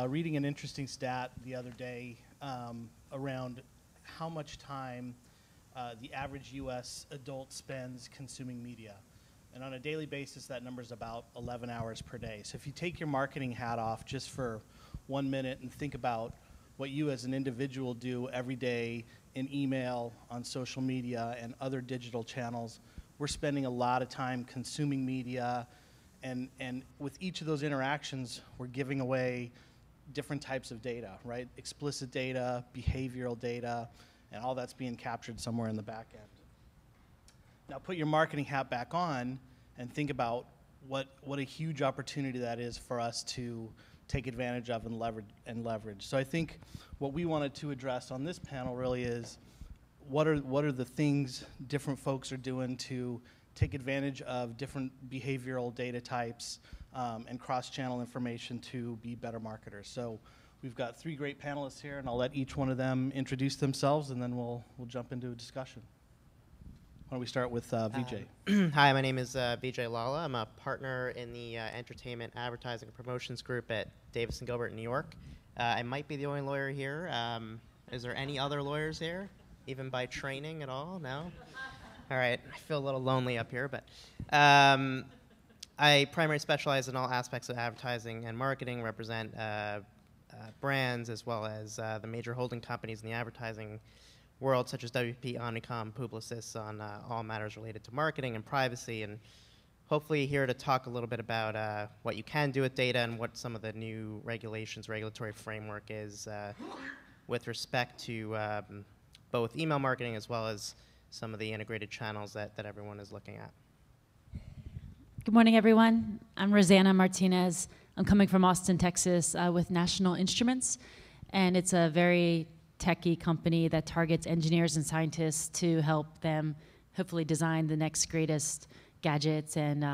Reading an interesting stat the other day around how much time the average U.S. adult spends consuming media. And on a daily basis, that number is about 11 hours per day. So if you take your marketing hat off just for 1 minute and think about what you as an individual do every day in email, on social media, and other digital channels, we're spending a lot of time consuming media. And with each of those interactions, we're giving away different types of data, right? Explicit data, behavioral data, and all that's being captured somewhere in the back end. Now put your marketing hat back on and think about what a huge opportunity that is for us to take advantage of and leverage. So I think what we wanted to address on this panel really is what are the things different folks are doing to take advantage of different behavioral data types and cross-channel information to be better marketers. So we've got 3 great panelists here, and I'll let each one of them introduce themselves, and then we'll jump into a discussion. Why don't we start with Vijay? Hi, my name is Vijay Lala. I'm a partner in the Entertainment Advertising and Promotions Group at Davis & Gilbert in New York. I might be the only lawyer here. Is there any other lawyers here, even by training at all? No? All right, I feel a little lonely up here, but I primarily specialize in all aspects of advertising and marketing, represent brands as well as the major holding companies in the advertising world, such as WP, Omnicom, Publicis, on all matters related to marketing and privacy, and hopefully here to talk a little bit about what you can do with data and what some of the new regulatory framework is with respect to both email marketing as well as some of the integrated channels that everyone is looking at. Good morning, everyone. I'm Rosanna Martinez. I'm coming from Austin, Texas, with National Instruments, and it's a very techie company that targets engineers and scientists to help them hopefully design the next greatest gadgets and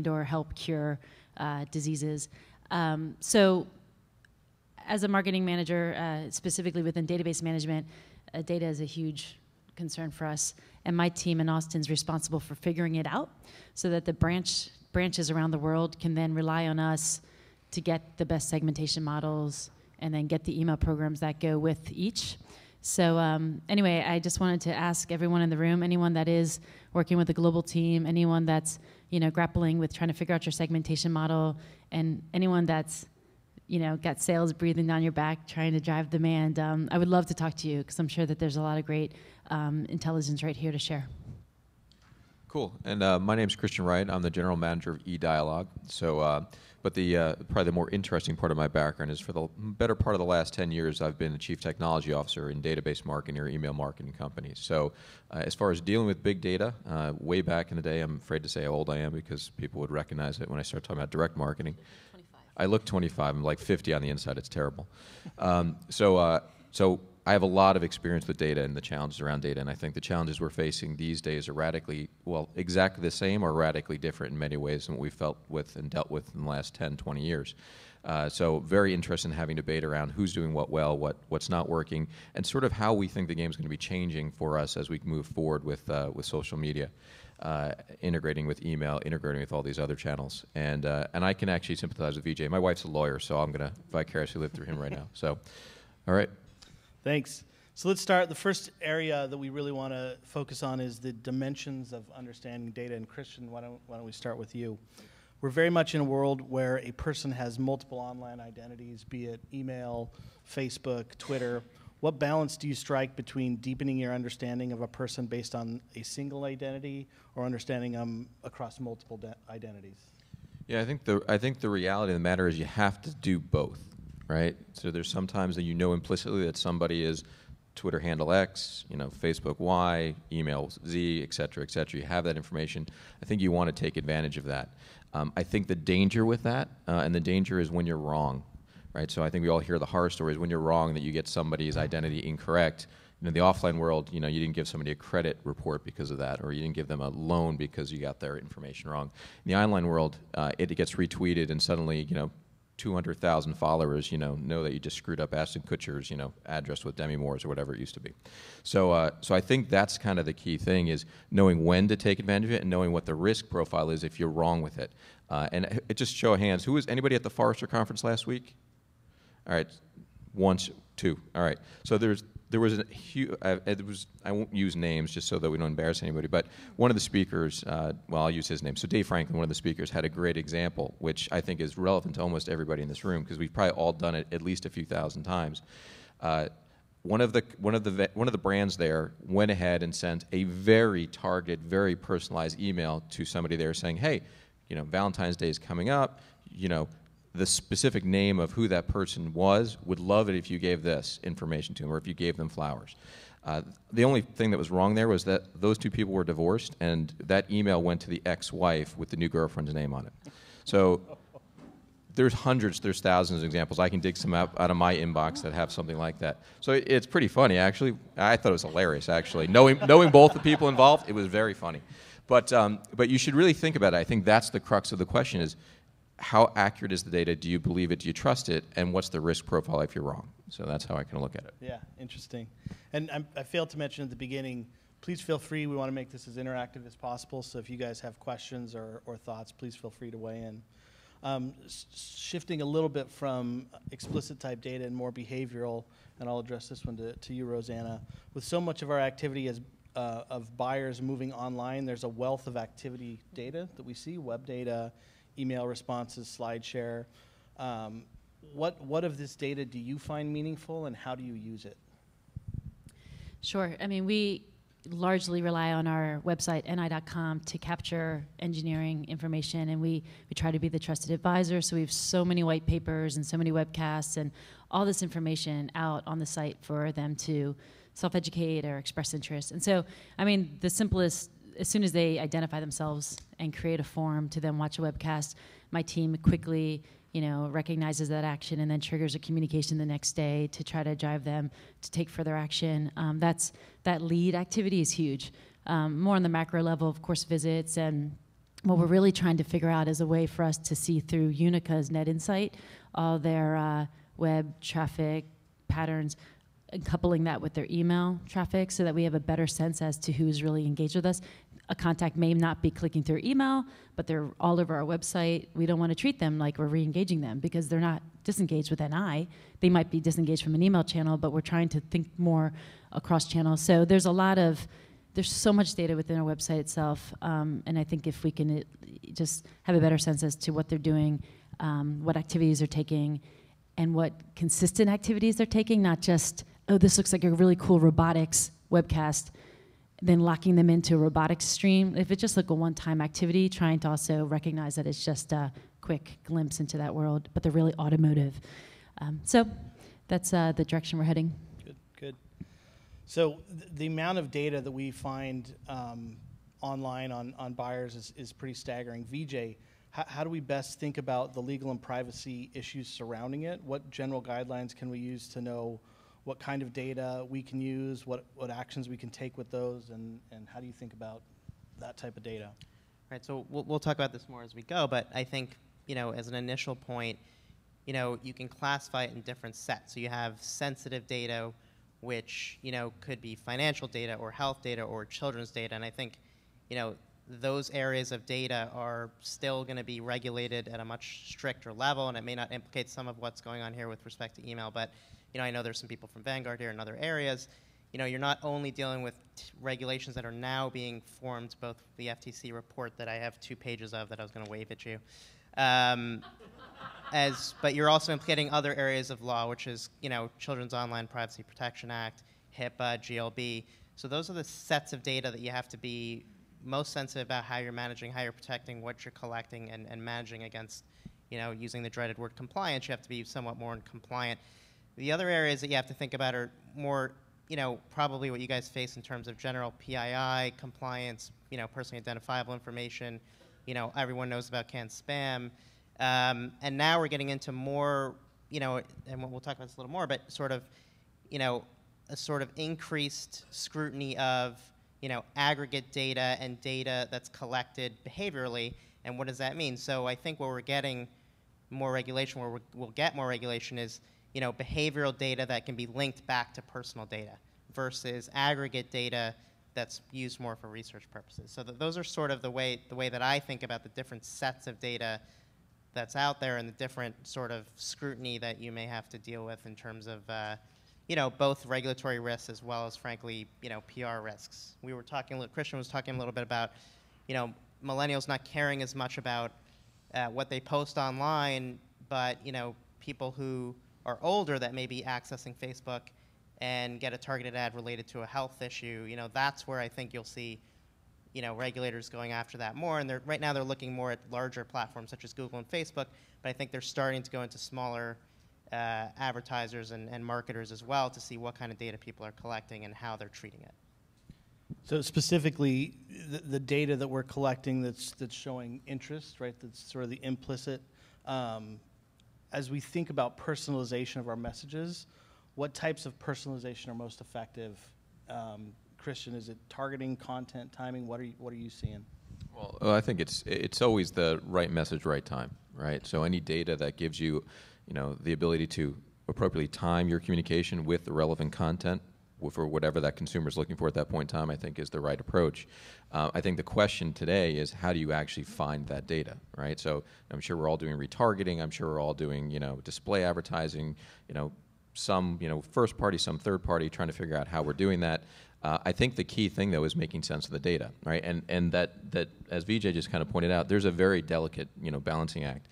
or help cure diseases. So as a marketing manager, specifically within database management, data is a huge concern for us, and my team in Austin is responsible for figuring it out so that the branches around the world can then rely on us to get the best segmentation models and then get the email programs that go with each. So anyway, I just wanted to ask everyone in the room, anyone that is working with a global team, anyone that's grappling with trying to figure out your segmentation model, and anyone that's got sales breathing down your back trying to drive demand, I would love to talk to you because I'm sure that there's a lot of great intelligence right here to share. Cool. And my name's Christian Wright. I'm the general manager of eDialogue. So, but probably the more interesting part of my background is for the better part of the last 10 years, I've been the chief technology officer in database marketing or email marketing companies. So, as far as dealing with big data, way back in the day, I'm afraid to say how old I am because people would recognize it when I start talking about direct marketing. 25. I look 25. I'm like 50 on the inside. It's terrible. So I have a lot of experience with data and the challenges around data, and I think the challenges we're facing these days are exactly the same or radically different in many ways than what we've felt with and dealt with in the last 10, 20 years. So very interested in having debate around who's doing what well, what's not working, and sort of how we think the game's going to be changing for us as we move forward with social media, integrating with email, integrating with all these other channels. And I can actually sympathize with Vijay. My wife's a lawyer, so I'm going to vicariously live through him right now. So, all right. Thanks. So let's start. The first area that we really want to focus on is the dimensions of understanding data. And Christian, why don't we start with you? We're very much in a world where a person has multiple online identities, be it email, Facebook, Twitter. What balance do you strike between deepening your understanding of a person based on a single identity or understanding them across multiple identities? Yeah, I think the reality of the matter is you have to do both. Right? So there's sometimes that implicitly that somebody is Twitter handle X, Facebook Y, email Z, et cetera, et cetera. You have that information. I think you want to take advantage of that. I think the danger with that, and the danger is when you're wrong, right? So I think we all hear the horror stories when you're wrong that you get somebody's identity incorrect. In the offline world, you didn't give somebody a credit report because of that, or you didn't give them a loan because you got their information wrong. In the online world, it gets retweeted and suddenly, 200,000 followers, know that you just screwed up Ashton Kutcher's, address with Demi Moore's or whatever it used to be. So I think that's kind of the key thing is knowing when to take advantage of it and knowing what the risk profile is if you're wrong with it. And it just show of hands, anybody at the Forrester conference last week? All right, once, two. All right. So there was a huge. I won't use names just so that we don't embarrass anybody. But one of the speakers, well, I'll use his name. So Dave Franklin, one of the speakers, had a great example, which I think is relevant to almost everybody in this room because we've probably all done it at least a few thousand times. One of the brands there went ahead and sent a very targeted, very personalized email to somebody there saying, "Hey, Valentine's Day is coming up. The specific name of who that person was, would love it if you gave this information to them or if you gave them flowers." The only thing that was wrong there was that those two people were divorced, and that email went to the ex-wife with the new girlfriend's name on it. So there's hundreds, there's thousands of examples. I can dig some out of my inbox that have something like that. So it's pretty funny, actually. I thought it was hilarious, actually. Knowing both the people involved, it was very funny. But you should really think about it. I think that's the crux of the question is, how accurate is the data? Do you believe it? Do you trust it? And what's the risk profile if you're wrong? So that's how I can look at it. Yeah, interesting. And I failed to mention at the beginning, please feel free. We want to make this as interactive as possible. So if you guys have questions or thoughts, please feel free to weigh in. Shifting a little bit from explicit type data and more behavioral, and I'll address this one to you, Rosanna. With so much of our activity of buyers moving online, there's a wealth of activity data that we see, web data, email responses, slide share. What of this data do you find meaningful, and how do you use it? Sure. I mean, we largely rely on our website, ni.com, to capture engineering information, and we try to be the trusted advisor. So we have so many white papers and so many webcasts and all this information out on the site for them to self-educate or express interest. And so, I mean, the simplest, as soon as they identify themselves and create a form to then watch a webcast, my team quickly, recognizes that action and then triggers a communication the next day to try to drive them to take further action. That lead activity is huge. More on the macro level, of course, visits, and what we're really trying to figure out is a way for us to see through Unica's net insight all their web traffic patterns, and coupling that with their email traffic so that we have a better sense as to who's really engaged with us. A contact may not be clicking through email, but they're all over our website. We don't want to treat them like we're re-engaging them because they're not disengaged with NI. They might be disengaged from an email channel, but we're trying to think more across channels. So there's so much data within our website itself, and I think if we can just have a better sense as to what they're doing, what activities they're taking, and what consistent activities they're taking, not just, oh, this looks like a really cool robotics webcast, then locking them into a robotics stream. If it's just like a one-time activity, trying to also recognize that it's just a quick glimpse into that world, but they're really automotive. So that's the direction we're heading. Good. So the amount of data that we find online on buyers is pretty staggering. VJ, how do we best think about the legal and privacy issues surrounding it? What general guidelines can we use to know what kind of data we can use, what actions we can take with those, and how do you think about that type of data? Right, so we'll talk about this more as we go, but I think, as an initial point, you can classify it in different sets. So you have sensitive data, which, could be financial data or health data or children's data, and I think, those areas of data are still going to be regulated at a much stricter level, and it may not implicate some of what's going on here with respect to email, but I know there's some people from Vanguard here and other areas. You're not only dealing with regulations that are now being formed, both the FTC report that I have 2 pages of that I was going to wave at you, but you're also implicating other areas of law, which is, Children's Online Privacy Protection Act, HIPAA, GLB. So those are the sets of data that you have to be most sensitive about how you're managing, how you're protecting, what you're collecting, and managing against, using the dreaded word compliance. You have to be somewhat more compliant. The other areas that you have to think about are more, probably what you guys face in terms of general PII compliance, personally identifiable information. Everyone knows about canned spam. And now we're getting into more, and we'll talk about this a little more, but sort of, a sort of increased scrutiny of, aggregate data and data that's collected behaviorally. And what does that mean? So I think where we're getting more regulation, where we'll get more regulation is, behavioral data that can be linked back to personal data versus aggregate data that's used more for research purposes. So those are sort of the way that I think about the different sets of data that's out there and the different sort of scrutiny that you may have to deal with in terms of both regulatory risks as well as, frankly, PR risks. We were talking, Christian was talking a little bit about, millennials not caring as much about what they post online, but, people who are older that may be accessing Facebook and get a targeted ad related to a health issue, that's where I think you'll see, regulators going after that more. And right now they're looking more at larger platforms such as Google and Facebook, but I think they're starting to go into smaller advertisers and marketers as well to see what kind of data people are collecting and how they're treating it. So specifically, the data that we're collecting that's showing interest, right? That's sort of the implicit. As we think about personalization of our messages, what types of personalization are most effective? Christian, is it targeting, content, timing? What are you seeing? Well, I think it's always the right message, right time, right? So any data that gives you, the ability to appropriately time your communication with the relevant content for whatever that consumer is looking for at that point in time, I think is the right approach. I think the question today is, how do you actually find that data, right? So I'm sure we're all doing retargeting. I'm sure we're all doing, display advertising, some, first party, some third party, trying to figure out how we're doing that. I think the key thing, though, is making sense of the data, right? And that as Vijay just kind of pointed out, there's a very delicate, balancing act.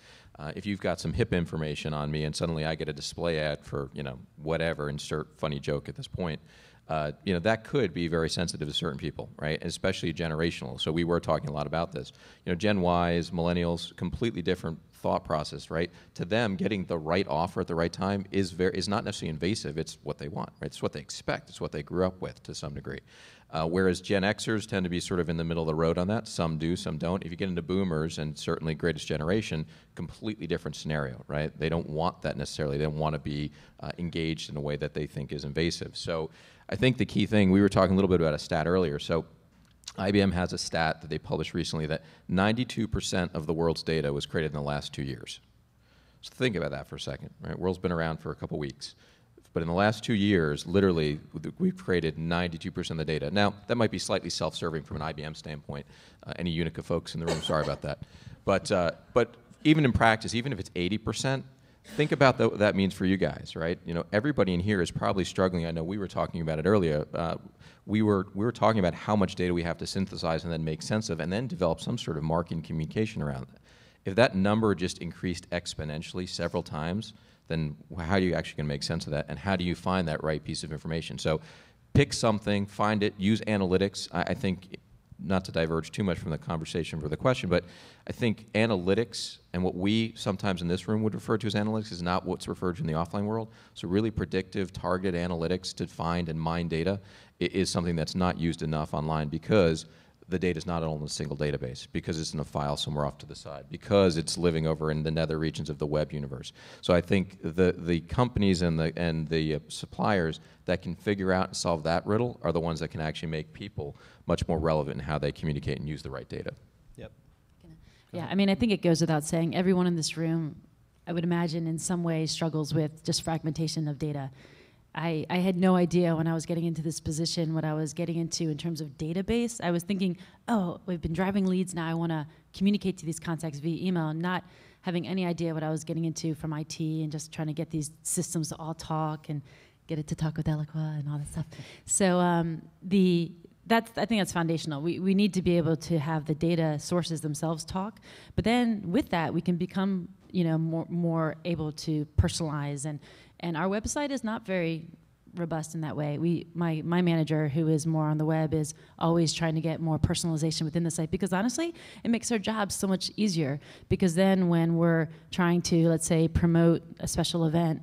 If you've got some hip information on me and suddenly I get a display ad for, whatever, insert funny joke at this point, that could be very sensitive to certain people, right? And especially generational. So we were talking a lot about this. Gen Ys, millennials, completely different thought process, right? To them, getting the right offer at the right time is not necessarily invasive. It's what they want, right? It's what they expect. It's what they grew up with to some degree. Whereas Gen Xers tend to be sort of in the middle of the road on that. Some do, some don't. If you get into boomers and certainly greatest generation, completely different scenario, right? They don't want that necessarily. They don't want to be engaged in a way that they think is invasive. So I think the key thing, we were talking a little bit about a stat earlier. So IBM has a stat that they published recently that 92% of the world's data was created in the last 2 years. So think about that for a second, right? The world's been around for a couple weeks. But in the last 2 years, literally, we've created 92% of the data. Now, that might be slightly self-serving from an IBM standpoint. Any Unica folks in the room, sorry about that. But even in practice, even if it's 80%, think about what that means for you guys, right? Everybody in here is probably struggling. I know we were talking about it earlier. We were talking about how much data we have to synthesize and then make sense of, and then develop some sort of marketing communication around it. If that number just increased exponentially several times, then how are you actually going to make sense of that, and how do you find that right piece of information? So pick something, find it, use analytics. I think, not to diverge too much from the conversation for the question, but I think analytics and what we sometimes in this room would refer to as analytics is not what's referred to in the offline world. So really predictive, targeted analytics to find and mine data is something that's not used enough online, because the data is not all in a single database, because it's in a file somewhere off to the side, because it's living over in the nether regions of the web universe. So I think the companies and the suppliers that can figure out and solve that riddle are the ones that can actually make people much more relevant in how they communicate and use the right data. Yep. Yeah, I mean, I think it goes without saying, everyone in this room, I would imagine, in some way struggles with just fragmentation of data. I had no idea when I was getting into this position what I was getting into in terms of database. I was thinking, oh, we've been driving leads, now I want to communicate to these contacts via email, not having any idea what I was getting into from IT and just trying to get these systems to all talk and get it to talk with Eloqua and all that stuff. So I think that's foundational. We need to be able to have the data sources themselves talk, but then with that we can become more able to personalize, and our website is not very robust in that way. My manager, who is more on the web, is always trying to get more personalization within the site, because honestly it makes our job so much easier, because then when we're trying to, let's say, promote a special event,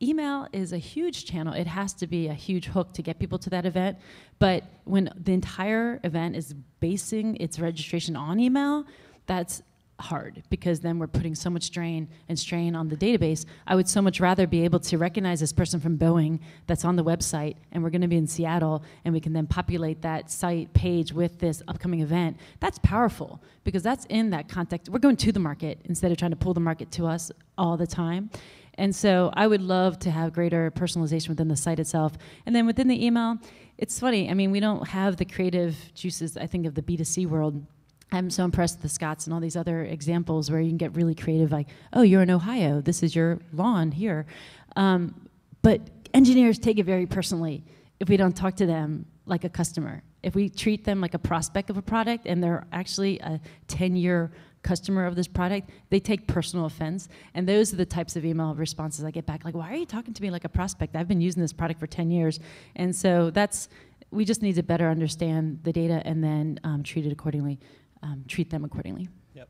email is a huge channel. It has to be a huge hook to get people to that event. But when the entire event is basing its registration on email, that's hard, because then we're putting so much strain on the database. I would so much rather be able to recognize this person from Boeing that's on the website, and we're going to be in Seattle, and we can then populate that site page with this upcoming event. That's powerful, because that's in that context. We're going to the market instead of trying to pull the market to us all the time. And so I would love to have greater personalization within the site itself. And then within the email, it's funny. I mean, we don't have the creative juices, I think, of the B2C world. I'm so impressed with the Scots and all these other examples where you can get really creative, like, oh, you're in Ohio, this is your lawn here. But engineers take it very personally if we don't talk to them like a customer. If we treat them like a prospect of a product and they're actually a 10-year customer of this product, they take personal offense. And those are the types of email responses I get back, like, why are you talking to me like a prospect? I've been using this product for 10 years. And so we just need to better understand the data and then treat it accordingly. Treat them accordingly. Yep.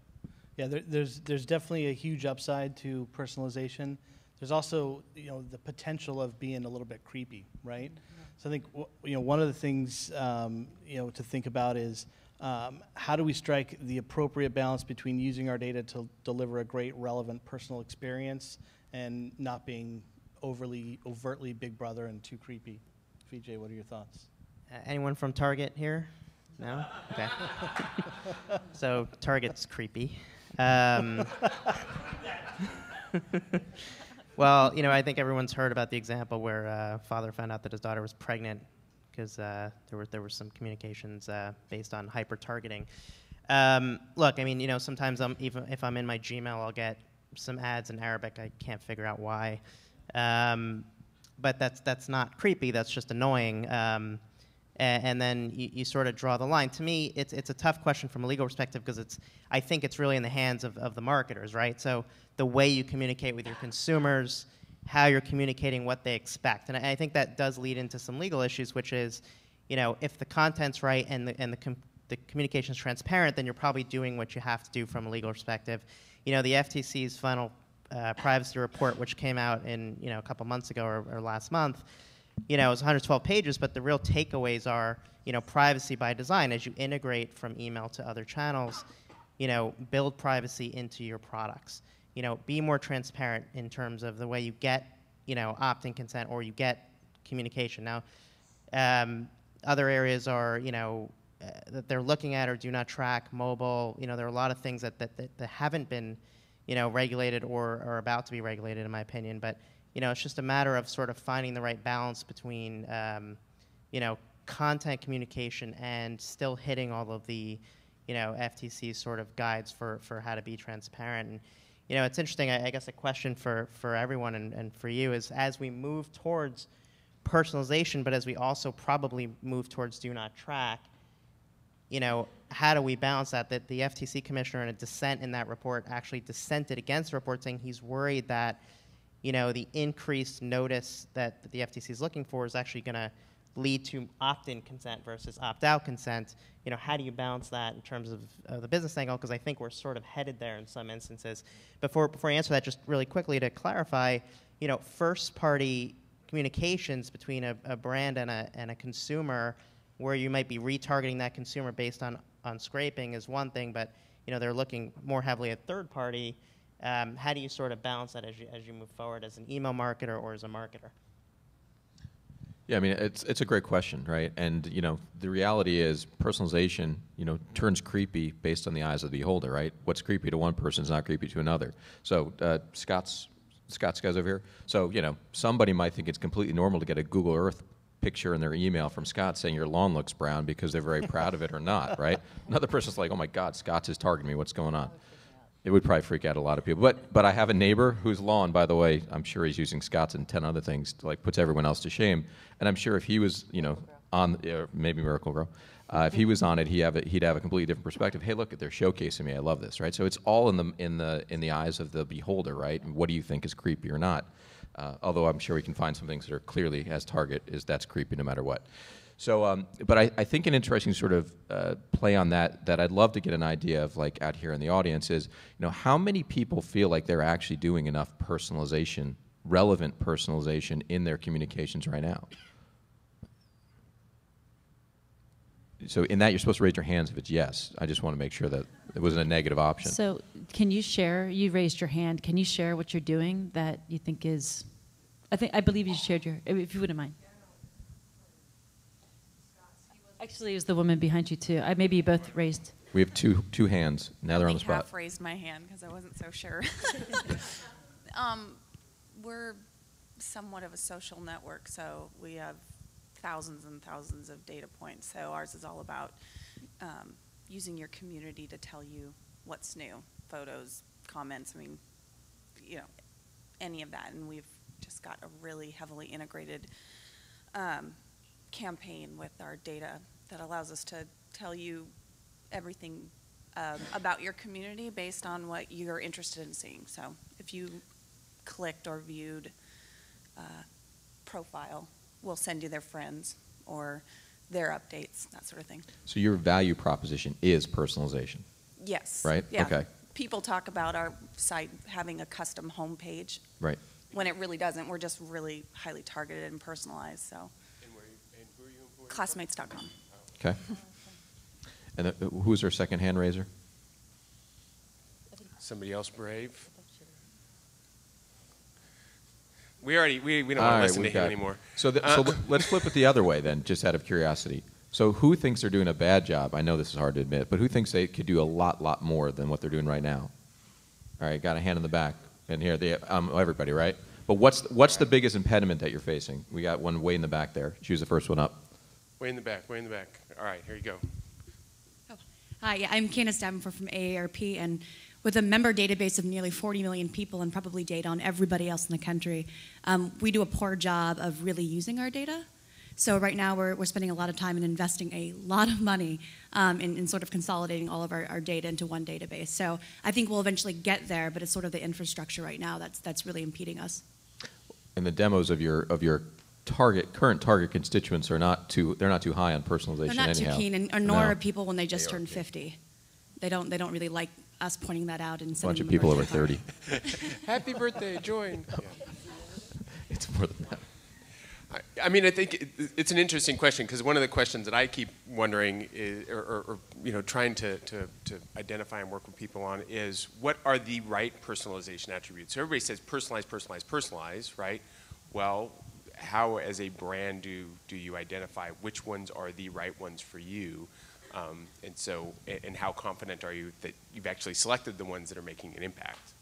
Yeah, there's definitely a huge upside to personalization. There's also, the potential of being a little bit creepy, right? So I think, one of the things, to think about is how do we strike the appropriate balance between using our data to deliver a great, relevant personal experience and not being overtly Big Brother and too creepy. VJ, what are your thoughts? Anyone from Target here? No? Okay. So Target's creepy. Well, I think everyone's heard about the example where a father found out that his daughter was pregnant because there were some communications based on hyper-targeting. Look, sometimes even if I'm in my Gmail, I'll get some ads in Arabic. I can't figure out why. But that's not creepy. That's just annoying. And then you sort of draw the line. To me, it's a tough question from a legal perspective because I think it's really in the hands of the marketers, right? So the way you communicate with your consumers, how you're communicating what they expect. And I think that does lead into some legal issues, which is, if the content's right and the communication's transparent, then you're probably doing what you have to do from a legal perspective. The FTC's final privacy report, which came out in a couple months ago or last month, it was 112 pages, but the real takeaways are, privacy by design. As you integrate from email to other channels, build privacy into your products. Be more transparent in terms of the way you get, opt-in consent or you get communication. Now, other areas are, that they're looking at or do not track mobile. There are a lot of things that haven't been, regulated or are about to be regulated, in my opinion. But it's just a matter of sort of finding the right balance between, content communication and still hitting all of the, FTC sort of guides for how to be transparent. And, it's interesting, I guess a question for everyone and for you is, as we move towards personalization, but as we also probably move towards do not track, how do we balance that? That the FTC commissioner in a dissent in that report actually dissented against the report, saying he's worried that the increased notice that the FTC is looking for is actually going to lead to opt-in consent versus opt-out consent. How do you balance that in terms of the business angle? Because I think we're sort of headed there in some instances. Before I answer that, just really quickly to clarify, first-party communications between a brand and a consumer, where you might be retargeting that consumer based on scraping, is one thing, but they're looking more heavily at third-party. How do you sort of balance that as you move forward as an email marketer or as a marketer? Yeah, it's a great question, right? And the reality is personalization, turns creepy based on the eyes of the beholder, right? What's creepy to one person is not creepy to another. So Scott's guys over here. So somebody might think it's completely normal to get a Google Earth picture in their email from Scott saying your lawn looks brown because they're very proud of it or not, right? Another person's like, oh my God, Scott's is targeting me. What's going on? It would probably freak out a lot of people. But I have a neighbor whose lawn, by the way, I'm sure he's using Scott's and 10 other things, puts everyone else to shame. And I'm sure if he was, on, maybe Miracle Grow, if he was on it, he'd have a completely different perspective. Hey, look, they're showcasing me. I love this, right? So it's all in the eyes of the beholder, right? And what do you think is creepy or not? Although I'm sure we can find some things that are clearly as target is that's creepy no matter what. So, but I think an interesting sort of play on that I'd love to get an idea of, out here in the audience, is how many people feel like they're actually doing enough personalization, relevant personalization in their communications right now. So in that, you're supposed to raise your hands if it's yes. I just want to make sure that it wasn't a negative option. So can you share, you raised your hand, can you share what you're doing that you think is, I believe you shared if you wouldn't mind. Actually, it was the woman behind you, too. Maybe you both raised. We have two hands. Now they're on the spot. I half raised my hand because I wasn't so sure. We're somewhat of a social network, so we have thousands and thousands of data points. So ours is all about using your community to tell you what's new, photos, comments, I mean, you know, any of that. And we've just got a really heavily integrated campaign with our data that allows us to tell you everything about your community based on what you're interested in seeing. So if you clicked or viewed profile, we'll send you their friends or their updates, that sort of thing. So your value proposition is personalization. Yes. Right? Yeah. Okay. People talk about our site having a custom homepage. Right. When it really doesn't. We're just really highly targeted and personalized. So. And who are you employing? Classmates.com. Okay. And who's our second hand raiser? Somebody else brave? We don't want All to right, listen to we've him got- anymore. So let's flip it the other way then, just out of curiosity. So who thinks they're doing a bad job? I know this is hard to admit, but who thinks they could do a lot more than what they're doing right now? All right, got a hand in the back. And here, everybody, right? But what's the biggest impediment that you're facing? We got one way in the back there. Choose the first one up. Way in the back, way in the back. All right, here you go. Hi, yeah, I'm Candace Davenport from AARP, and with a member database of nearly 40 million people and probably data on everybody else in the country, we do a poor job of really using our data. So right now we're spending a lot of time and investing a lot of money in sort of consolidating all of our data into one database. So I think we'll eventually get there, but it's sort of the infrastructure right now that's really impeding us. And the demos of your current target constituents are not too high on personalization They're not anyhow. too keen, and nor No. are people when they just turn 50. They don't really like us pointing that out and sending Bunch of them a people over birthday 30. card. Happy birthday, join. Yeah. It's more than that. I mean, I think it's an interesting question because one of the questions that I keep wondering is, or trying to identify and work with people on is what are the right personalization attributes? So everybody says personalize, personalize, personalize, right? Well, how as a brand do you identify which ones are the right ones for you? And how confident are you that you've actually selected the ones that are making an impact?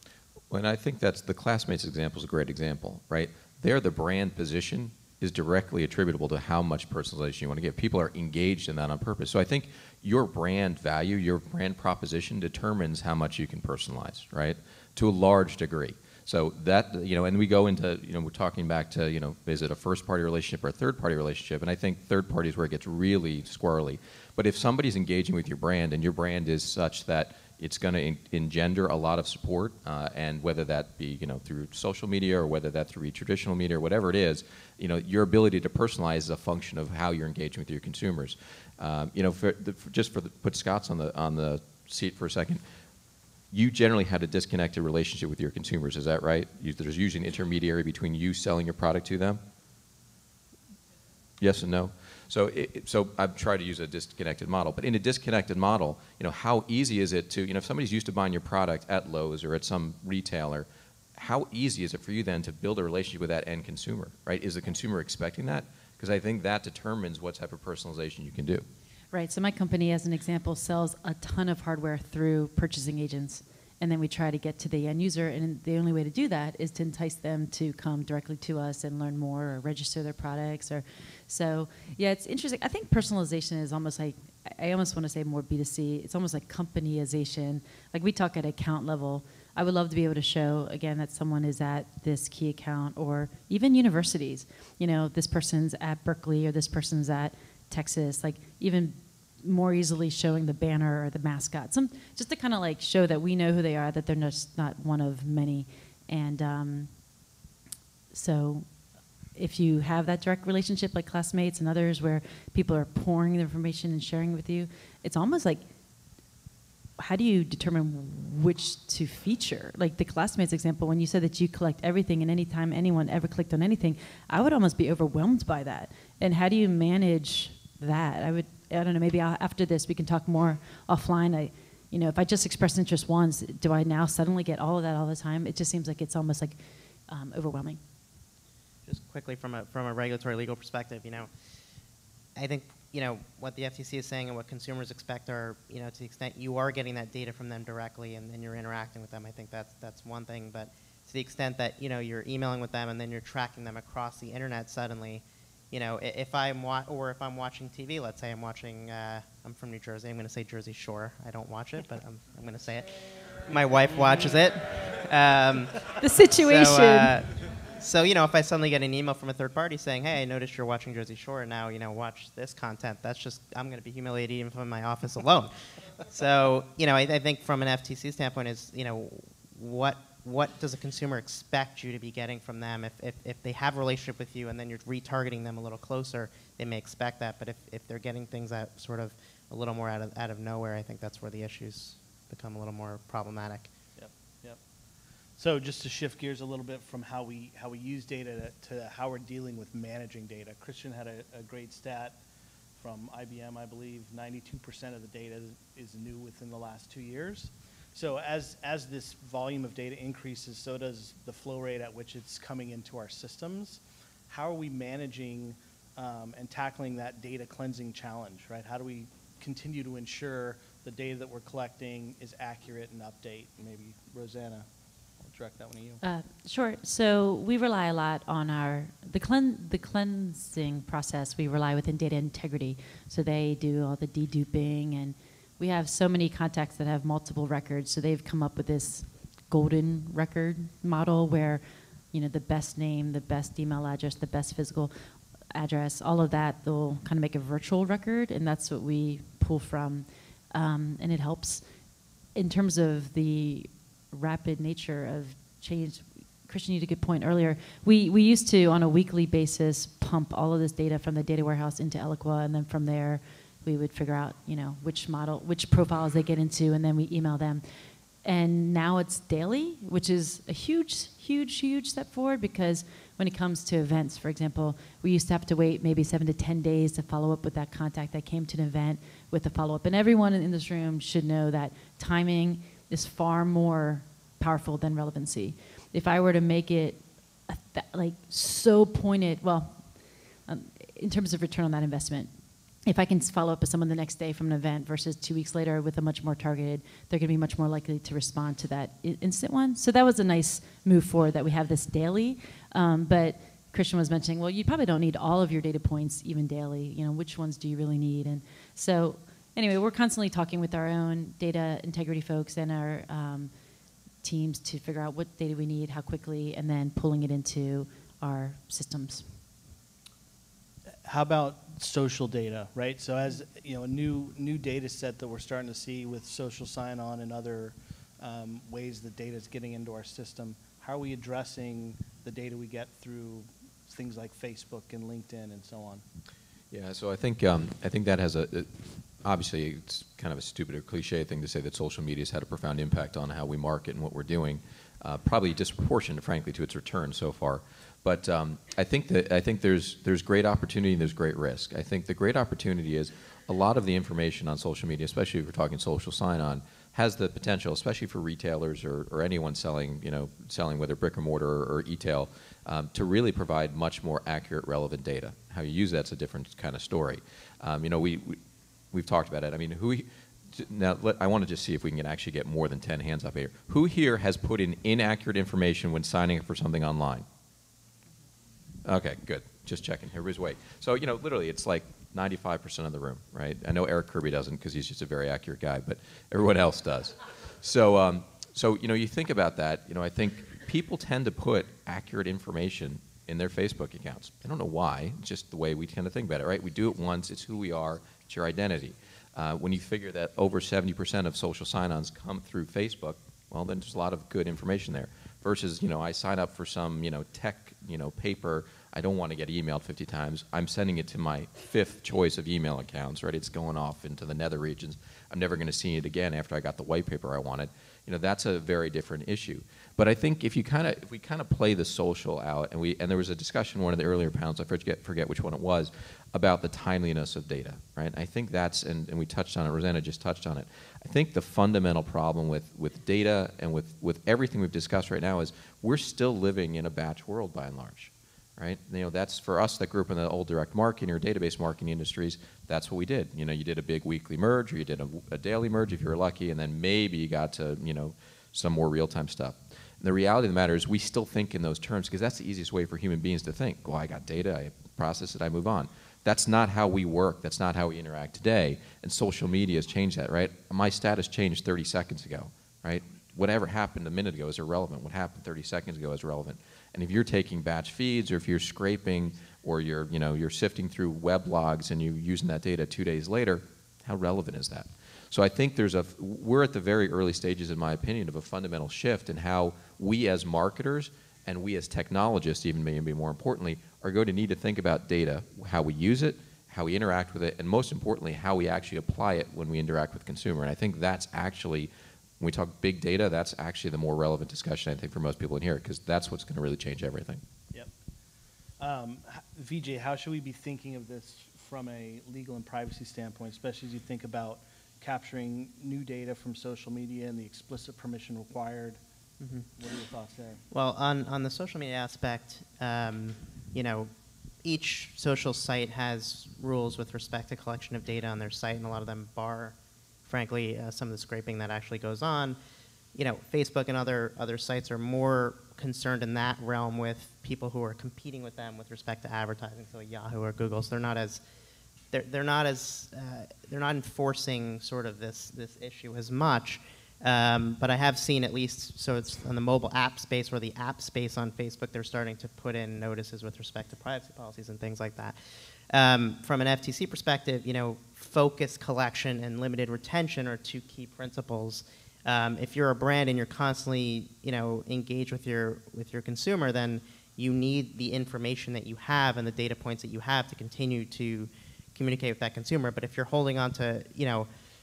Well, and I think that's the Classmates example is a great example, right? There, the brand position is directly attributable to how much personalization you want to give. People are engaged in that on purpose. So I think your brand value, your brand proposition determines how much you can personalize, right? To a large degree. So that, and we go into, we're talking back to, is it a first-party relationship or a third-party relationship? And I think third party is where it gets really squirrely. But if somebody's engaging with your brand and your brand is such that it's going to engender a lot of support, and whether that be through social media or whether that through traditional media or whatever it is, your ability to personalize is a function of how you're engaging with your consumers. Put Scott's on the seat for a second. You generally had a disconnected relationship with your consumers. Is that right? There's usually an intermediary between you selling your product to them. Yes and no. So I've tried to use a disconnected model. But in a disconnected model, how easy is it to, if somebody's used to buying your product at Lowe's or at some retailer, how easy is it for you then to build a relationship with that end consumer, right? Is the consumer expecting that? Because I think that determines what type of personalization you can do. Right. So my company, as an example, sells a ton of hardware through purchasing agents. And then we try to get to the end user. And the only way to do that is to entice them to come directly to us and learn more or register their products. So, yeah, it's interesting. I think personalization is almost like, I almost want to say more B2C. It's almost like companyization. Like we talk at account level. I would love to be able to show, again, that someone is at this key account or even universities. This person's at Berkeley or this person's at Texas, like even more easily showing the banner or the mascot, just to kind of like show that we know who they are, that they're just not one of many. And so if you have that direct relationship like Classmates and others where people are pouring the information and sharing with you, it's almost like, how do you determine which to feature? Like the Classmates example, when you said that you collect everything and anytime anyone ever clicked on anything, I would almost be overwhelmed by that. And how do you manage that? I don't know, maybe after this we can talk more offline. If I just express interest once, do I now suddenly get all of that all the time? It just seems like it's almost like overwhelming. Just quickly from a regulatory legal perspective, I think, what the FTC is saying and what consumers expect are, to the extent you are getting that data from them directly and you're interacting with them, I think that's one thing. But to the extent that, you're emailing with them and then you're tracking them across the internet suddenly, you know, if I'm watching TV, let's say I'm watching, I'm from New Jersey, I'm going to say Jersey Shore. I don't watch it, but I'm going to say it. My wife watches it. The situation. So, you know, if I suddenly get an email from a third party saying, hey, I noticed you're watching Jersey Shore, and now, you know, watch this content, that's just, I'm going to be humiliated even from my office alone. So, you know, I think from an FTC standpoint is, you know, what does a consumer expect you to be getting from them? If they have a relationship with you and then you're retargeting them a little closer, they may expect that. But if they're getting things that sort of a little more out of nowhere, I think that's where the issues become a little more problematic. Yep. So just to shift gears a little bit from how we use data to how we're dealing with managing data. Christian had a great stat from IBM, I believe. 92% of the data is new within the last 2 years. So as this volume of data increases, so does the flow rate at which it's coming into our systems. How are we managing and tackling that data cleansing challenge, right? How do we continue to ensure the data that we're collecting is accurate and update? Maybe Rosanna, I'll direct that one to you. Sure. So we rely a lot on the cleansing process. We rely within data integrity. So they do all the deduping, and we have so many contacts that have multiple records. So they've come up with this golden record model where, you know, the best name, the best email address, the best physical address, all of that, they'll kind of make a virtual record, and that's what we pull from. And it helps in terms of the rapid nature of change. Christian, you had a good point earlier. We used to, on a weekly basis, pump all of this data from the data warehouse into Eloqua, and then from there, we would figure out, you know, which profiles they get into, and then we email them. And now it's daily, which is a huge, huge, huge step forward, because when it comes to events, for example, we used to have to wait maybe 7 to 10 days to follow up with that contact that came to an event with a follow-up. And everyone in this room should know that timing is far more powerful than relevancy. If I were to make it like so pointed, well, in terms of return on that investment, if I can follow up with someone the next day from an event versus 2 weeks later with a much more targeted, they're going to be much more likely to respond to that instant one. So that was a nice move forward that we have this daily. But Christian was mentioning, well, you probably don't need all of your data points even daily. You know, which ones do you really need? And so anyway, we're constantly talking with our own data integrity folks and our teams to figure out what data we need, how quickly, and then pulling it into our systems. How about social data, right? So as you know, a new data set that we're starting to see with social sign-on and other ways that data is getting into our system, how are we addressing the data we get through things like Facebook and LinkedIn and so on? Yeah, so I think that has obviously it's kind of a stupid or cliche thing to say that social media has had a profound impact on how we market and what we're doing, probably disproportionate, frankly, to its return so far. But I think there's great opportunity and there's great risk. I think the great opportunity is a lot of the information on social media, especially if we're talking social sign-on, has the potential, especially for retailers or anyone selling whether brick and mortar or e-tail, to really provide much more accurate, relevant data. How you use that's a different kind of story. You know, we've talked about it. I mean, I want to just see if we can actually get more than 10 hands up here. Who here has put in inaccurate information when signing up for something online? Okay, good. Just checking. Everybody's wait. So, you know, literally, it's like 95% of the room, right? I know Eric Kirby doesn't because he's just a very accurate guy, but everyone else does. So, you know, you think about that. You know, I think people tend to put accurate information in their Facebook accounts. I don't know why. It's just the way we tend to think about it, right? We do it once. It's who we are. It's your identity. When you figure that over 70% of social sign-ons come through Facebook, well, then there's a lot of good information there. Versus, you know, I sign up for some, you know, tech, you know, paper. I don't want to get emailed 50 times. I'm sending it to my 5th choice of email accounts, right? It's going off into the nether regions. I'm never going to see it again after I got the white paper I wanted. You know, that's a very different issue. But I think if we kind of play the social out, and there was a discussion in one of the earlier panels, I forget which one it was, about the timeliness of data, right? I think that's, and we touched on it, Rosanna just touched on it. I think the fundamental problem with data and with everything we've discussed right now is we're still living in a batch world by and large, right? You know, that's for us that grew up in the old direct marketing or database marketing industries, that's what we did. You know, you did a big weekly merge, or you did a daily merge if you were lucky, and then maybe you got to, you know, some more real-time stuff. And the reality of the matter is we still think in those terms because that's the easiest way for human beings to think. Well, I got data, I process it, I move on. That's not how we work. That's not how we interact today. And social media has changed that, right? My status changed 30 seconds ago, right? Whatever happened a minute ago is irrelevant. What happened 30 seconds ago is relevant. And if you're taking batch feeds or if you're scraping or you're sifting through web logs and you're using that data 2 days later, how relevant is that? So I think we're at the very early stages, in my opinion, of a fundamental shift in how we as marketers and we as technologists, even maybe more importantly, are going to need to think about data, how we use it, how we interact with it, and most importantly, how we actually apply it when we interact with the consumer. And I think that's actually, when we talk big data, that's actually the more relevant discussion, I think, for most people in here, because that's what's going to really change everything. Yep. VJ, how should we be thinking of this from a legal and privacy standpoint, especially as you think about capturing new data from social media and the explicit permission required? Mm-hmm. What are your thoughts there? Well, on the social media aspect, each social site has rules with respect to collection of data on their site, and a lot of them bar, frankly, some of the scraping that actually goes on. Facebook and other sites are more concerned in that realm with people who are competing with them with respect to advertising, so Yahoo or Google. So they're not enforcing sort of this issue as much. But I have seen, at least, so it's on the mobile app space or the app space on Facebook, they're starting to put in notices with respect to privacy policies and things like that. From an FTC perspective, focus, collection, and limited retention are two key principles. If you're a brand and you're constantly, engaged with your consumer, then you need the information that you have and the data points that you have to continue to communicate with that consumer. But if you're holding on to,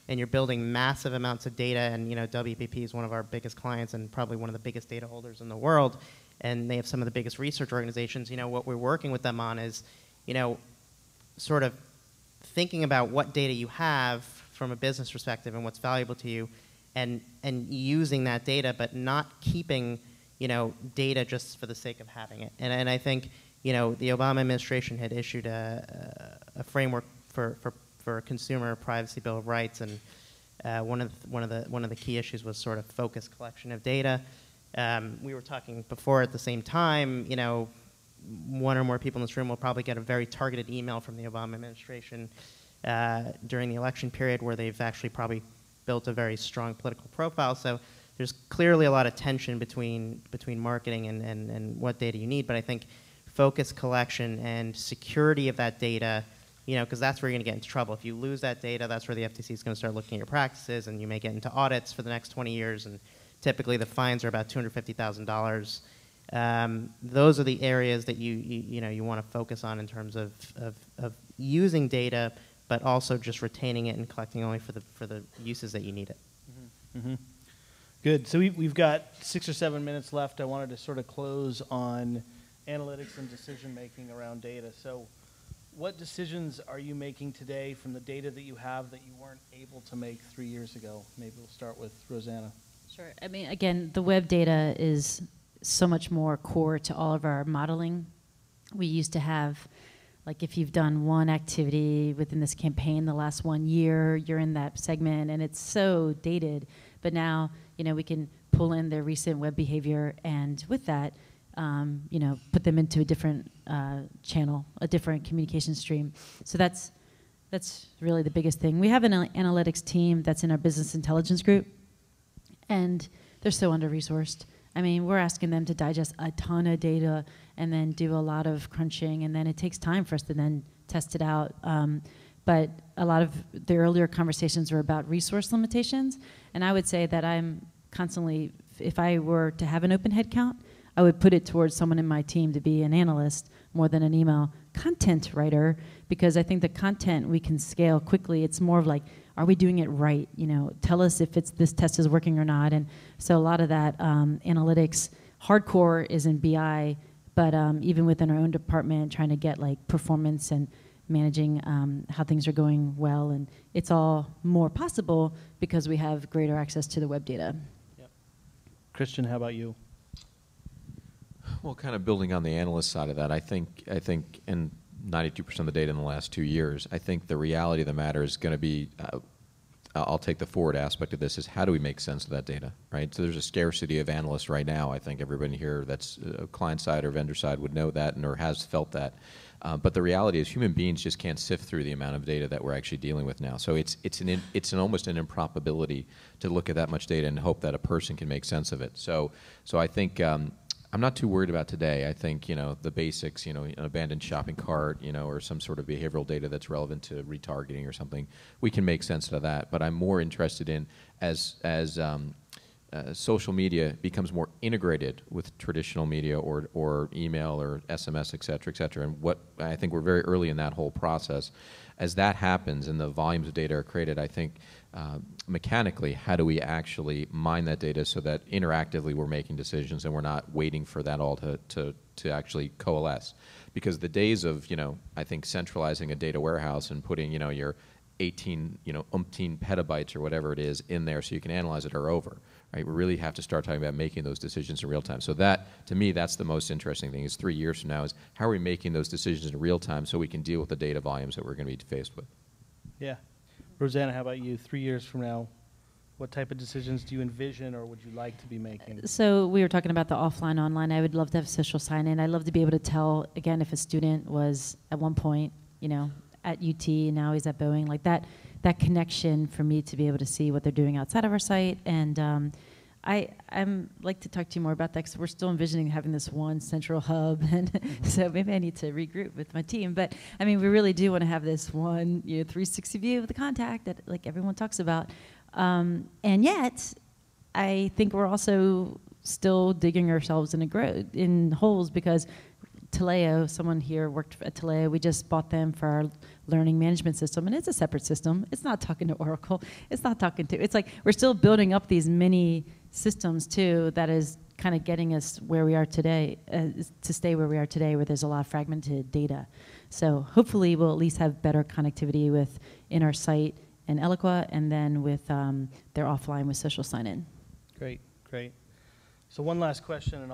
and you're building massive amounts of data, and WPP is one of our biggest clients and probably one of the biggest data holders in the world, and they have some of the biggest research organizations. What we're working with them on is, sort of thinking about what data you have from a business perspective and what's valuable to you, and using that data, but not keeping, data just for the sake of having it. And I think, the Obama administration had issued a framework for a consumer privacy bill of rights, and one of the key issues was sort of focused collection of data. We were talking before at the same time, one or more people in this room will probably get a very targeted email from the Obama administration during the election period, where they've actually probably built a very strong political profile. So there's clearly a lot of tension between marketing and what data you need. But I think focus, collection, and security of that data, because that's where you're going to get into trouble. If you lose that data, that's where the FTC is going to start looking at your practices, and you may get into audits for the next 20 years, and typically the fines are about $250,000. Those are the areas that you want to focus on in terms of using data, but also just retaining it and collecting only for the uses that you need it. Mm-hmm. Mm-hmm. Good. So we've got 6 or 7 minutes left. I wanted to sort of close on analytics and decision making around data. So what decisions are you making today from the data that you have that you weren't able to make 3 years ago? Maybe we'll start with Rosanna. Sure. I mean, again, the web data is so much more core to all of our modeling. We used to have, like, if you've done one activity within this campaign the last 1 year, you're in that segment, and it's so dated. But now, we can pull in their recent web behavior, and with that, put them into a different channel, a different communication stream. So that's really the biggest thing. We have an analytics team that's in our business intelligence group, and they're so under-resourced. I mean, we're asking them to digest a ton of data and then do a lot of crunching, and then it takes time for us to then test it out. But a lot of the earlier conversations were about resource limitations, and I would say that I'm constantly, if I were to have an open head count, I would put it towards someone in my team to be an analyst more than an email content writer, because I think the content we can scale quickly. It's more of like, are we doing it right? Tell us if this test is working or not. And so a lot of that analytics hardcore is in BI, but even within our own department, trying to get like performance and managing how things are going well, and it's all more possible because we have greater access to the web data. Yep. Christian, how about you? Well, kind of building on the analyst side of that, I think, and 92% of the data in the last 2 years, I think the reality of the matter is going to be, I'll take the forward aspect of this, is how do we make sense of that data, right? So there's a scarcity of analysts right now. I think everybody here that's client side or vendor side would know that or has felt that. But the reality is human beings just can't sift through the amount of data that we're actually dealing with now. So it's almost an improbability to look at that much data and hope that a person can make sense of it. So I think I'm not too worried about today. I think, the basics, an abandoned shopping cart, or some sort of behavioral data that's relevant to retargeting or something, we can make sense of that. But I'm more interested in as social media becomes more integrated with traditional media or email or SMS, et cetera, and what I think we're very early in that whole process. As that happens and the volumes of data are created, I think mechanically, how do we actually mine that data so that interactively we're making decisions and we're not waiting for that all to actually coalesce? Because the days of, I think centralizing a data warehouse and putting, your 18, umpteen petabytes or whatever it is in there so you can analyze it are over, right? We really have to start talking about making those decisions in real time. So that, to me, that's the most interesting thing is 3 years from now is how are we making those decisions in real time so we can deal with the data volumes that we're going to be faced with. Yeah. Rosanna, how about you? 3 years from now, what type of decisions do you envision or would you like to be making? So we were talking about the offline, online. I would love to have social sign-in. I'd love to be able to tell, again, if a student was at one point, at UT, and now he's at Boeing, like that connection for me to be able to see what they're doing outside of our site. And I'm like to talk to you more about that because we're still envisioning having this one central hub, and so maybe I need to regroup with my team. But I mean, we really do want to have this one 360 view of the contact that like everyone talks about. And yet, I think we're also still digging ourselves in holes because Taleo, someone here worked at Taleo. We just bought them for our learning management system, and it's a separate system. It's not talking to Oracle. It's like we're still building up these mini systems too that is kind of getting us where we are today, to stay where we are today, where there's a lot of fragmented data. So hopefully we'll at least have better connectivity in our site and Eloqua, and then with their offline with social sign-in. Great. So one last question, and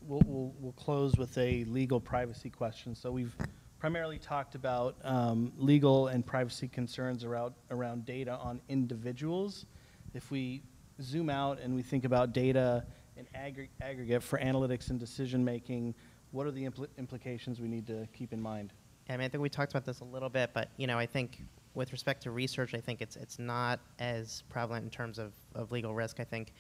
we'll close with a legal privacy question. So we've primarily talked about legal and privacy concerns around data on individuals. If we zoom out and we think about data in aggregate for analytics and decision making, what are the implications we need to keep in mind? I mean, I think we talked about this a little bit, but I think with respect to research, I think it's not as prevalent in terms of legal risk. I think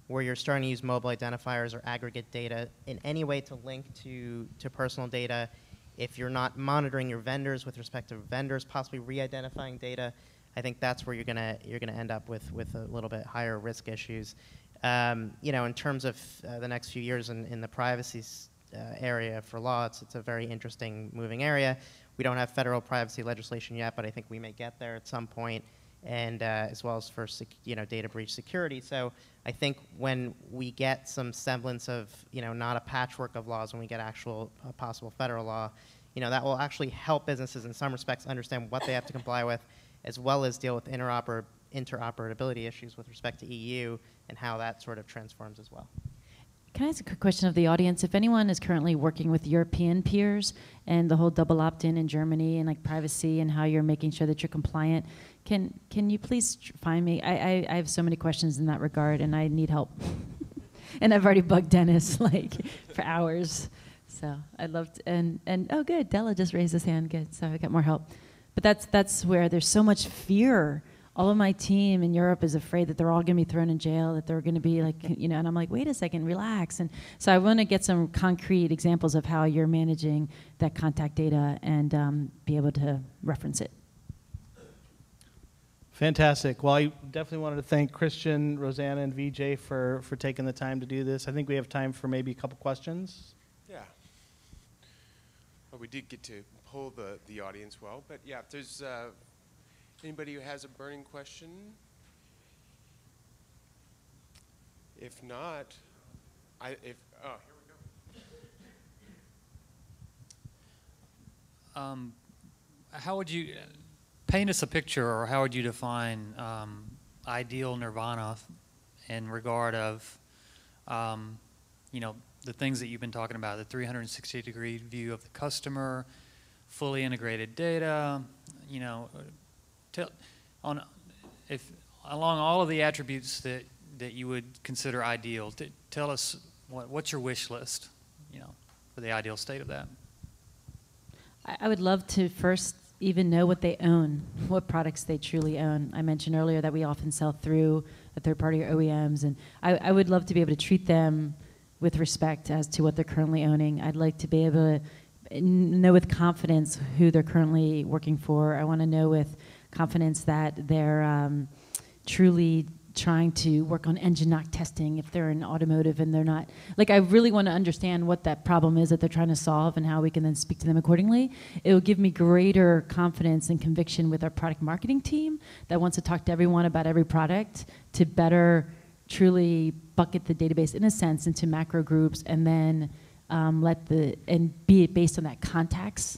where you're starting to use mobile identifiers or aggregate data in any way to link to personal data, if you're not monitoring your vendors with respect to vendors possibly re-identifying data, I think that's where you're gonna end up with a little bit higher risk issues. In terms of the next few years in the privacy area for law, it's a very interesting moving area. We don't have federal privacy legislation yet, but I think we may get there at some point, and as well as for data breach security. So I think when we get some semblance of not a patchwork of laws, when we get actual possible federal law, that will actually help businesses in some respects understand what they have to comply with, as well as deal with interoperability issues with respect to EU and how that sort of transforms as well. Can I ask a quick question of the audience? If anyone is currently working with European peers and the whole double opt-in in Germany and like privacy and how you're making sure that you're compliant, can you please find me? I have so many questions in that regard, and I need help. And I've already bugged Dennis for hours. So I'd love to, and oh good, Della just raised his hand. Good, so I got more help. But that's where there's so much fear. All of my team in Europe is afraid that they're all going to be thrown in jail, that they're going to be and I'm like, wait a second, relax. And so I want to get some concrete examples of how you're managing that contact data and be able to reference it. Fantastic. Well, I definitely wanted to thank Christian, Rosanna, and VJ for taking the time to do this. I think we have time for maybe a couple questions. Yeah. Well, we did get to poll the audience well, but yeah, if there's anybody who has a burning question? If not, here we go. How would you paint us a picture, or how would you define ideal nirvana in regard of, the things that you've been talking about, the 360-degree view of the customer, fully integrated data, if along all of the attributes that you would consider ideal, tell us what's your wish list, for the ideal state of that. I would love to first even know what they own, what products they truly own. I mentioned earlier that we often sell through a third party or OEMs, and I would love to be able to treat them with respect as to what they're currently owning. I'd like to be able to know with confidence who they're currently working for. I want to know with confidence that they're truly trying to work on engine knock testing if they're in automotive and they're not. Like, I really want to understand what that problem is that they're trying to solve and how we can then speak to them accordingly. It will give me greater confidence and conviction with our product marketing team that wants to talk to everyone about every product to better truly bucket the database in a sense into macro groups and then be it based on that contacts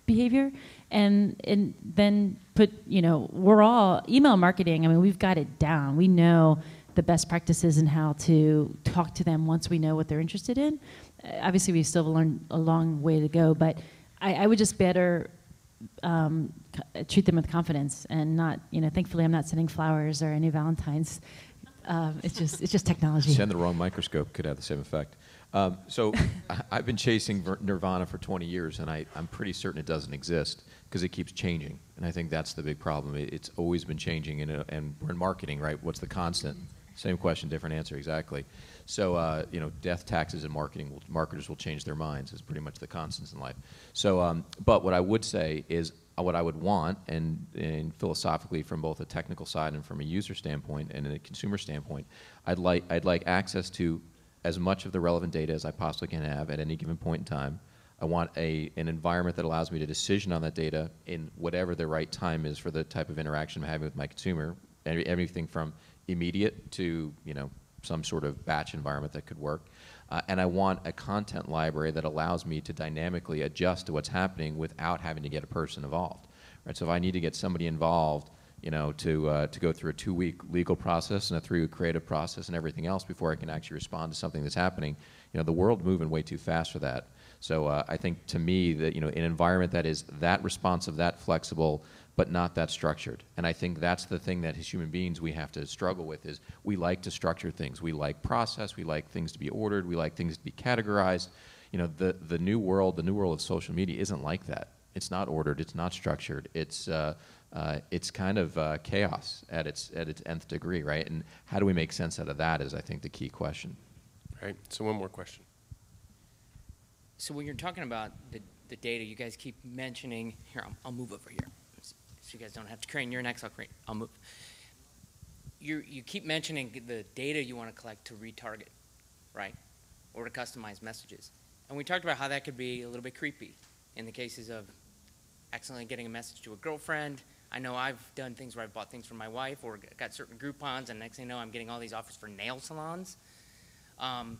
behavior, and then put, we're all email marketing. I mean, we've got it down. We know the best practices and how to talk to them once we know what they're interested in. Obviously, we still have a long way to go, but I would just better treat them with confidence and not, thankfully I'm not sending flowers or any Valentines. It's just technology. Send the wrong microscope could have the same effect. So I've been chasing Nirvana for 20 years, and I'm pretty certain it doesn't exist because it keeps changing. And I think that's the big problem. It's always been changing, and we're in marketing, right? What's the constant? Same question, different answer, exactly. So, death, taxes, and marketing, marketers will change their minds is pretty much the constants in life. So, but what I would say is what I would want, and philosophically from both a technical side and from a user standpoint and a consumer standpoint, I'd like access to as much of the relevant data as I possibly can have at any given point in time. I want an environment that allows me to decision on that data in whatever the right time is for the type of interaction I'm having with my consumer. Everything from immediate to some sort of batch environment that could work. And I want a content library that allows me to dynamically adjust to what's happening without having to get a person involved. Right? So if I need to get somebody involved, to go through a 2-week legal process and a 3-week creative process and everything else before I can actually respond to something that's happening, the world's moving way too fast for that. So I think to me that an environment that is that responsive, that flexible, but not that structured. And I think that's the thing that as human beings we have to struggle with is we like to structure things. We like process. We like things to be ordered. We like things to be categorized. The new world of social media isn't like that. It's not ordered. It's not structured. It's kind of chaos at its nth degree, right? And how do we make sense out of that is, I think, the key question. Right. So one more question. So when you're talking about the data, you guys keep mentioning, here, I'll move over here. So you guys don't have to crane your necks, I'll move. You keep mentioning the data you want to collect to retarget, right? Or to customize messages. And we talked about how that could be a little bit creepy in the cases of accidentally getting a message to a girlfriend. I know I've done things where I've bought things for my wife or got certain Groupons, and next thing you know, I'm getting all these offers for nail salons. Your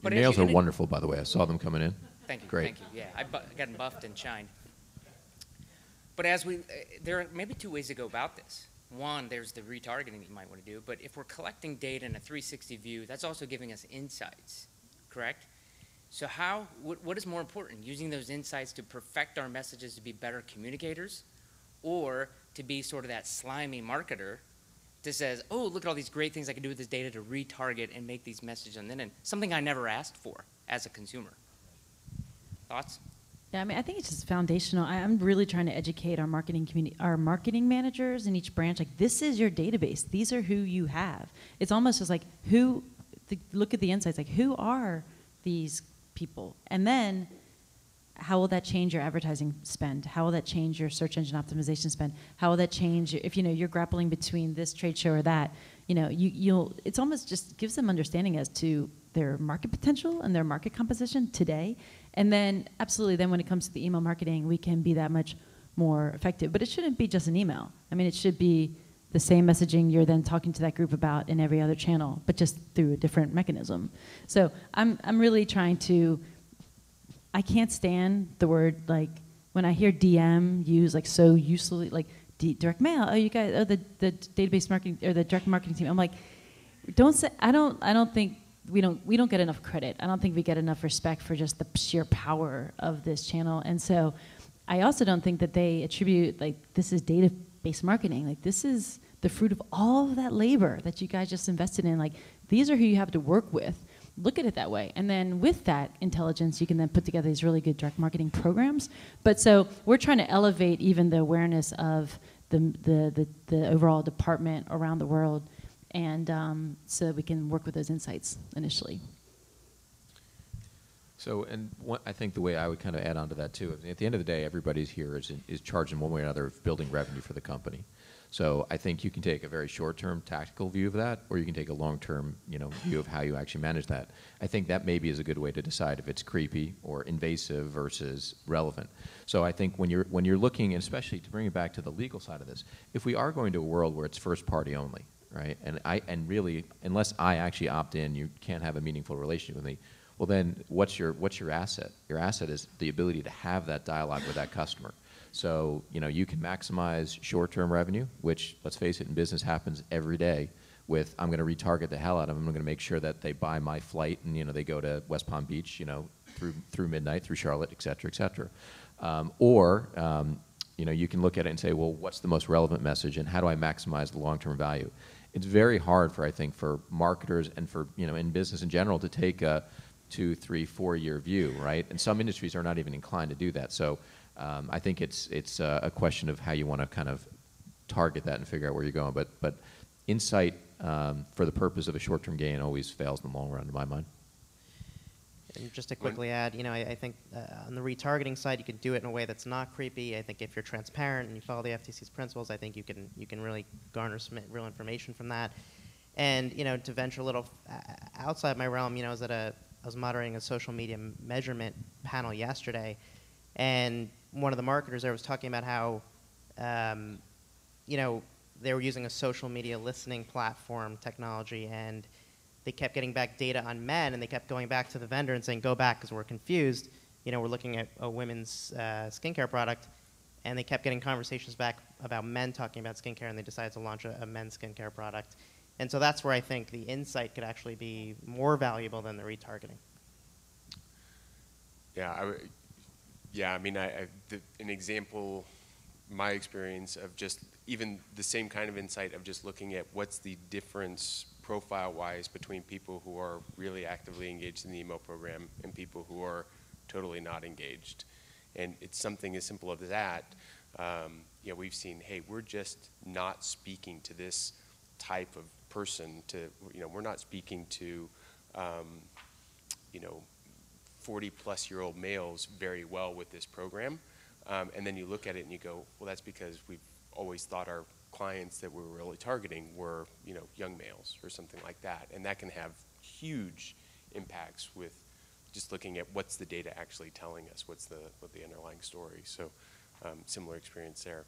nails are wonderful, by the way. I saw them coming in. Thank you. Great. Thank you. Yeah, I got them buffed and shined. But there are maybe 2 ways to go about this. One, there's the retargeting that you might want to do, but if we're collecting data in a 360 view, that's also giving us insights, correct? So what is more important, using those insights to perfect our messages to be better communicators, or to be sort of that slimy marketer that says, oh, look at all these great things I can do with this data to retarget and make these messages on the internet, something I never asked for as a consumer. Thoughts? Yeah, I mean, I think it's just foundational. I'm really trying to educate our marketing community, our marketing managers in each branch. Like, this is your database. These are who you have. It's almost just like look at the insights. Like, who are these people? And then, how will that change your advertising spend? How will that change your search engine optimization spend? How will that change if you're grappling between this trade show or that? It's almost just gives them understanding as to their market potential and their market composition today. And then, absolutely, then when it comes to the email marketing, we can be that much more effective. But it shouldn't be just an email. I mean, it should be the same messaging you're then talking to that group about in every other channel, but just through a different mechanism. So I'm really trying to, I can't stand the word, like, when I hear DM used like so uselessly, like direct mail, oh, you guys, oh, the database marketing, or the direct marketing team. I'm like, don't say, I don't think, we don't get enough credit. I don't think we get enough respect for just the sheer power of this channel. And so I also don't think that they attribute, like, this is data audience-based marketing. Like, this is the fruit of all of that labor that you guys just invested in. Like, these are who you have to work with. Look at it that way. And then with that intelligence, you can then put together these really good direct marketing programs. But so we're trying to elevate even the awareness of the overall department around the world, and so that we can work with those insights initially. So, and I think the way I would kind of add on to that too, at the end of the day, everybody's here is charged in one way or another of building revenue for the company. So I think you can take a very short-term tactical view of that, or you can take a long-term, view of how you actually manage that. I think that maybe is a good way to decide if it's creepy or invasive versus relevant. So I think when you're looking, and especially to bring it back to the legal side of this, if we are going to a world where it's first-party only, right? And really, unless I actually opt in, you can't have a meaningful relationship with me. Well, then what's your asset? Your asset is the ability to have that dialogue with that customer. So, you can maximize short-term revenue, which, let's face it, in business happens every day with, I'm going to retarget the hell out of them. I'm going to make sure that they buy my flight and, they go to West Palm Beach, through midnight, through Charlotte, et cetera, et cetera. You can look at it and say, well, what's the most relevant message and how do I maximize the long-term value? It's very hard for marketers and for, in business in general to take a 2, 3, 4 year view, right? And some industries are not even inclined to do that. So I think it's a question of how you want to kind of target that and figure out where you're going. But insight for the purpose of a short-term gain always fails in the long run, in my mind. And just to quickly add, I think on the retargeting side, you can do it in a way that's not creepy. I think if you're transparent and you follow the FTC's principles, I think you can really garner some real information from that. And to venture a little outside my realm, I was moderating a social media measurement panel yesterday, and one of the marketers there was talking about how, they were using a social media listening platform technology, and they kept getting back data on men, and they kept going back to the vendor and saying, go back because we're confused. We're looking at a women's skincare product, and they kept getting conversations back about men talking about skincare, and they decided to launch a men's skincare product. And so that's where I think the insight could actually be more valuable than the retargeting. Yeah, an example, my experience of just even the same kind of insight of just looking at what's the difference profile-wise between people who are really actively engaged in the email program and people who are totally not engaged. And it's something as simple as that. We've seen, hey, we're just not speaking to this type of person. We're not speaking to, 40-plus-year-old males very well with this program. And then you look at it and you go, well, that's because we've always thought our clients that we're really targeting were, young males or something like that. And that can have huge impacts with just looking at what's the data actually telling us, what the underlying story. So similar experience there.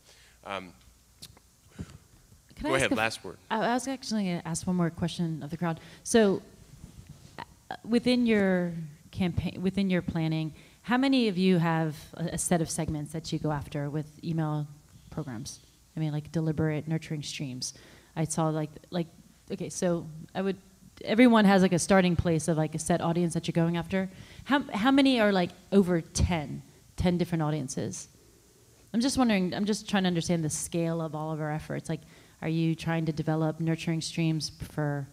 Go ahead, last word. I was actually going to ask one more question of the crowd. So within your campaign, within your planning, how many of you have a set of segments that you go after with email programs? Like deliberate nurturing streams. I saw okay, so everyone has a starting place of a set audience that you're going after. How many are over 10 different audiences? I'm just wondering, I'm just trying to understand the scale of all of our efforts. Are you trying to develop nurturing streams for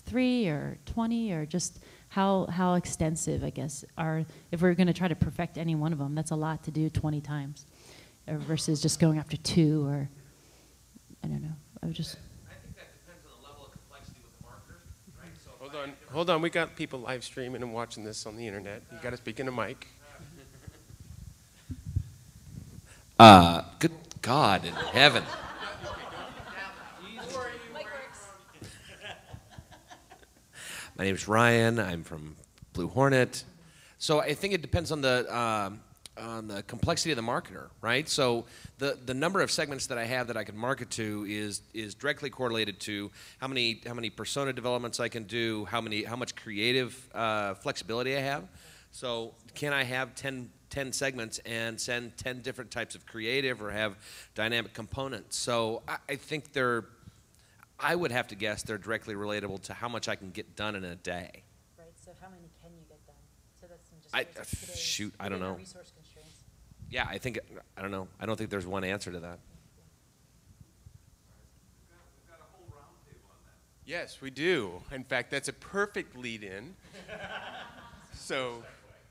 3 or 20, or just how extensive, I guess, if we're going to try to perfect any one of them, that's a lot to do 20 times, versus just going after 2, or I don't know. I think that depends on the level of complexity with the marketer, right? So hold on. We got people live streaming and watching this on the internet. You got to speak in a mic. Good God in heaven. My name is Ryan. I'm from Blue Hornet. So I think it depends on the complexity of the marketer, right? So the number of segments that I have that I can market to is directly correlated to how many persona developments I can do, how much creative flexibility I have. So can I have 10 segments and send 10 different types of creative or have dynamic components? So I think I would have to guess they're directly relatable to how much I can get done in a day. Right, so how many can you get done? So that's just shoot, I don't know. Resource constraints. Yeah, I don't know. I don't think there's one answer to that. Yes, we do. In fact, that's a perfect lead-in. So,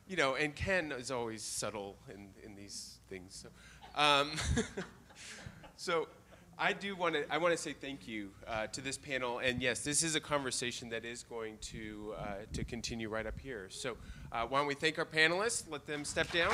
and Ken is always subtle in these things. So, so I want to say thank you to this panel. And yes, this is a conversation that is going to continue right up here. So why don't we thank our panelists, let them step down.